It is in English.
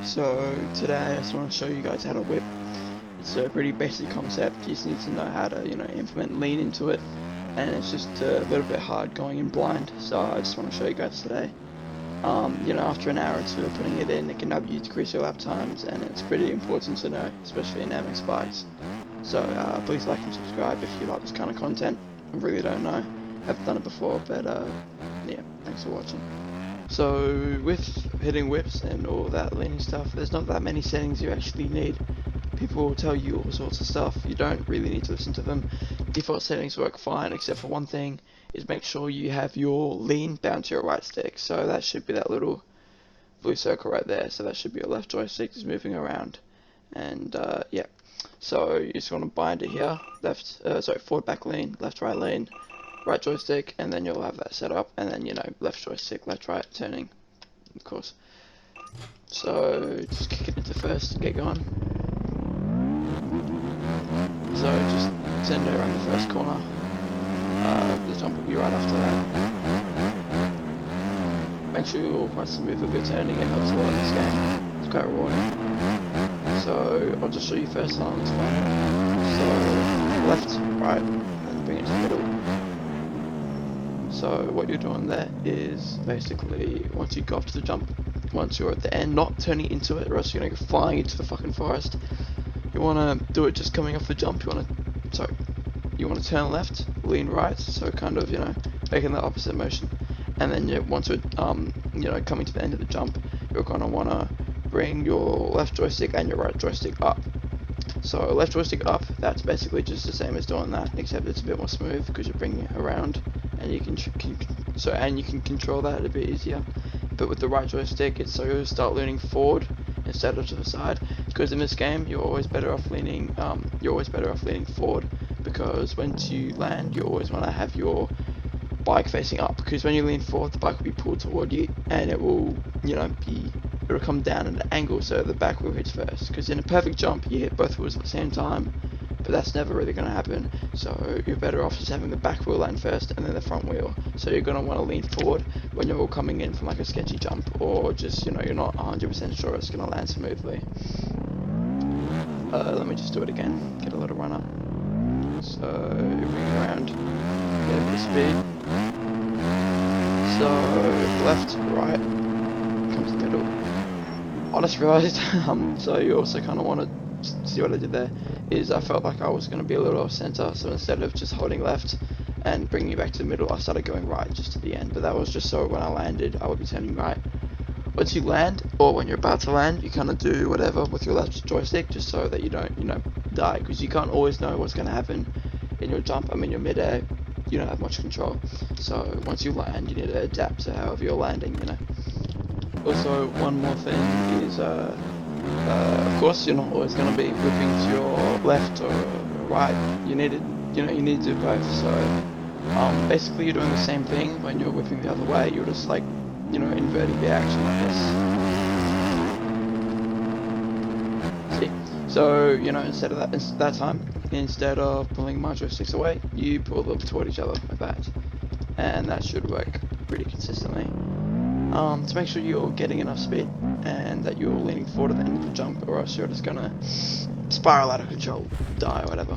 So today I just want to show you guys how to whip. It's a pretty basic concept. You just need to know how to, implement lean into it, and it's just a little bit hard going in blind. So I just want to show you guys today. After an hour or two of putting it in, it can help you decrease your lap times, and it's pretty important to know, especially in MX bikes. So please like and subscribe if you like this kind of content. I really don't know, haven't done it before, but yeah, thanks for watching. So with hitting whips and all that leaning stuff, there's not that many settings you actually need. People will tell you all sorts of stuff, you don't really need to listen to them. Default settings work fine, except for one thing, is make sure you have your lean down to your right stick. So that should be that little blue circle right there, so that should be your left joystick is moving around. And yeah, so you just want to bind it here, forward back lean, left right lean, right joystick, and then you'll have that set up, and then left joystick, left right turning, of course. So just kick it into first to get going. So just send it around the first corner. The jump will be right after that. Make sure you're quite smooth with your turning, it helps a lot in this game. It's quite rewarding. So I'll just show you first on this one. So left, right, and bring it to the middle. So what you're doing there is basically once you go off to the jump, once you're at the end, not turning into it or else you're going to go flying into the fucking forest. You want to do it just coming off the jump. You want to turn left, lean right, so kind of making the opposite motion. And then once it coming to the end of the jump, you're going to want to bring your left joystick and your right joystick up. So left joystick up, that's basically just the same as doing that, except it's a bit more smooth because you're bringing it around, and you can control that a bit easier. But with the right joystick, it's so you start leaning forward instead of to the side, because in this game you're always better off leaning forward, because once you land, you always want to have your bike facing up, because when you lean forward, the bike will be pulled toward you, and it will it'll come down at an angle, so the back wheel hits first. Because in a perfect jump, you hit both wheels at the same time, but that's never really going to happen. So you're better off just having the back wheel land first and then the front wheel. So you're going to want to lean forward when you're coming in from like a sketchy jump, or just you're not 100% sure it's going to land smoothly. Let me just do it again. Get a little run up. So you bring it around, get a bit of speed. So left, right, comes the middle. I just realised, so you also kind of want to see what I did there, is I felt like I was going to be a little off centre, so instead of just holding left and bringing it back to the middle, I started going right just to the end, but that was just so when I landed, I would be turning right. Once you land, or when you're about to land, you kind of do whatever with your left joystick, just so that you don't, die, because you can't always know what's going to happen in your jump. I mean, you're mid-air, you don't have much control, so once you land, you need to adapt to however you're landing, Also, one more thing is, of course, you're not always going to be whipping to your left or right. You need to do both. So, basically, you're doing the same thing when you're whipping the other way. You're just inverting the action like this. See? So, instead of pulling my joysticks away, you pull them toward each other like that, and that should work pretty consistently. To make sure you're getting enough speed and that you're leaning forward at the end of the jump, or else you're just gonna spiral out of control, die or whatever.